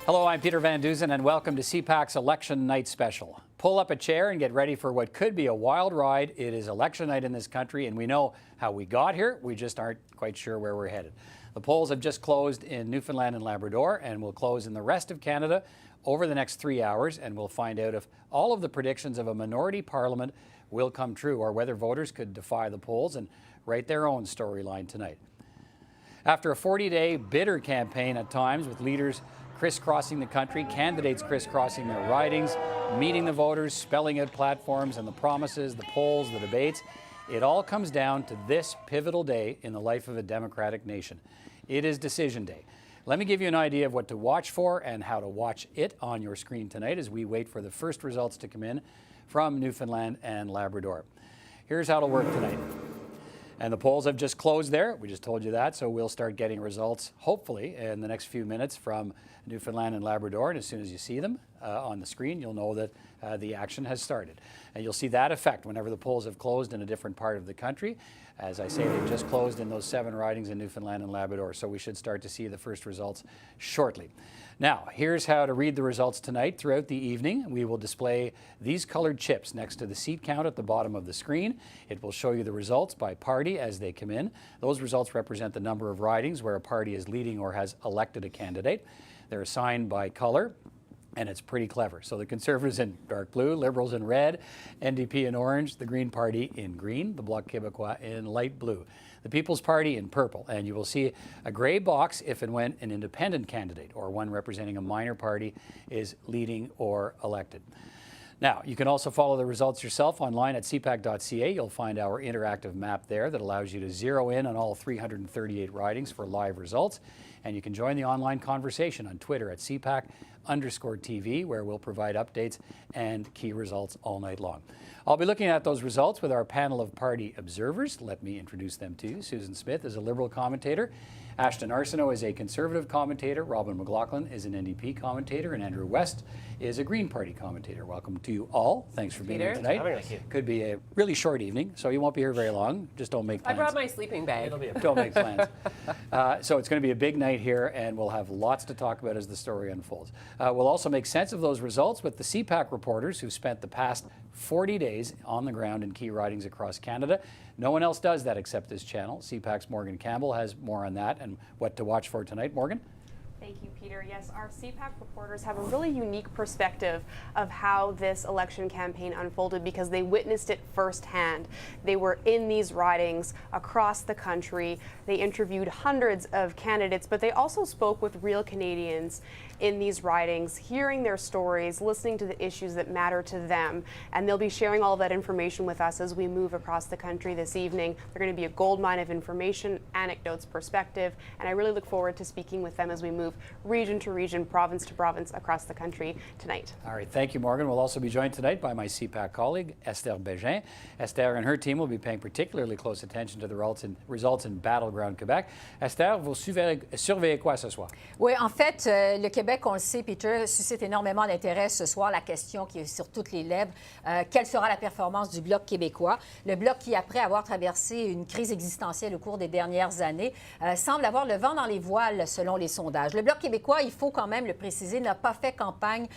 Hello, I'm Peter Van Dusen, and welcome to CPAC's Election Night Special. Pull up a chair and get ready for what could be a wild ride. It is election night in this country, and we know how we got here. We just aren't quite sure where we're headed. The polls have just closed in Newfoundland and Labrador and will close in the rest of Canada over the next 3 hours, and we'll find out if all of the predictions of a minority parliament will come true or whether voters could defy the polls and write their own storyline tonight. After a 40-day bitter campaign at times with leaders crisscrossing the country, candidates crisscrossing their ridings, meeting the voters, spelling out platforms and the promises, the polls, the debates, it all comes down to this pivotal day in the life of a democratic nation. It is Decision Day. Let me give you an idea of what to watch for and how to watch it on your screen tonight as we wait for the first results to come in from Newfoundland and Labrador. Here's how it'll work tonight. And the polls have just closed there. We just told you that. So we'll start getting results, hopefully, in the next few minutes from Newfoundland and Labrador. And as soon as you see them on the screen, you'll know that the action has started. And you'll see that effect whenever the polls have closed in a different part of the country. As I say, they've just closed in those 7 ridings in Newfoundland and Labrador. So we should start to see the first results shortly. Now, here's how to read the results tonight. Throughout the evening, we will display these colored chips next to the seat count at the bottom of the screen. It will show you the results by party as they come in. Those results represent the number of ridings where a party is leading or has elected a candidate. They're assigned by color, and it's pretty clever. So the Conservatives in dark blue, Liberals in red, NDP in orange, the Green Party in green, the Bloc Québécois in light blue, the People's Party in purple, and you will see a gray box if and when an independent candidate or one representing a minor party is leading or elected. Now, you can also follow the results yourself online at cpac.ca. You'll find our interactive map there that allows you to zero in on all 338 ridings for live results. And you can join the online conversation on Twitter at CPAC_TV, where we'll provide updates and key results all night long. I'll be looking at those results with our panel of party observers. Let me introduce them to you. Susan Smith is a Liberal commentator. Ashton Arsenault is a Conservative commentator. Robin McLaughlin is an NDP commentator. And Andrew West is a Green Party commentator. Welcome to you all. Thanks for being here tonight. Could be a really short evening, so you won't be here very long. Just don't make plans. I brought my sleeping bag. Don't make plans. So it's going to be a big night here, and we'll have lots to talk about as the story unfolds. We'll also make sense of those results with the CPAC reporters who've spent the past 40 days on the ground in key ridings across Canada. No one else does that except this channel. CPAC's Morgan Campbell has more on that and what to watch for tonight. Morgan? Thank you, Peter. Yes, our CPAC reporters have a really unique perspective of how this election campaign unfolded because they witnessed it firsthand. They were in these ridings across the country. They interviewed hundreds of candidates, but they also spoke with real Canadians in these ridings, hearing their stories, listening to the issues that matter to them. And they'll be sharing all of that information with us as we move across the country this evening. They're going to be a goldmine of information, anecdotes, perspective, and I really look forward to speaking with them as we move region to region, province to province across the country tonight. All right, thank you, Morgan. We'll also be joined tonight by my CPAC colleague, Esther Bégin. Esther and her team will be paying particularly close attention to the results in Battleground Québec. Esther, vous surveillez quoi ce soir? Oui, en fait, le Québec, on le sait, Peter, suscite énormément d'intérêt ce soir. La question qui est sur toutes les lèvres, quelle sera la performance du Bloc québécois? Le Bloc qui, après avoir traversé une crise existentielle au cours des dernières années, semble avoir le vent dans les voiles selon les sondages. Le Bloc québécois, il faut quand même le préciser, n'a pas fait campagne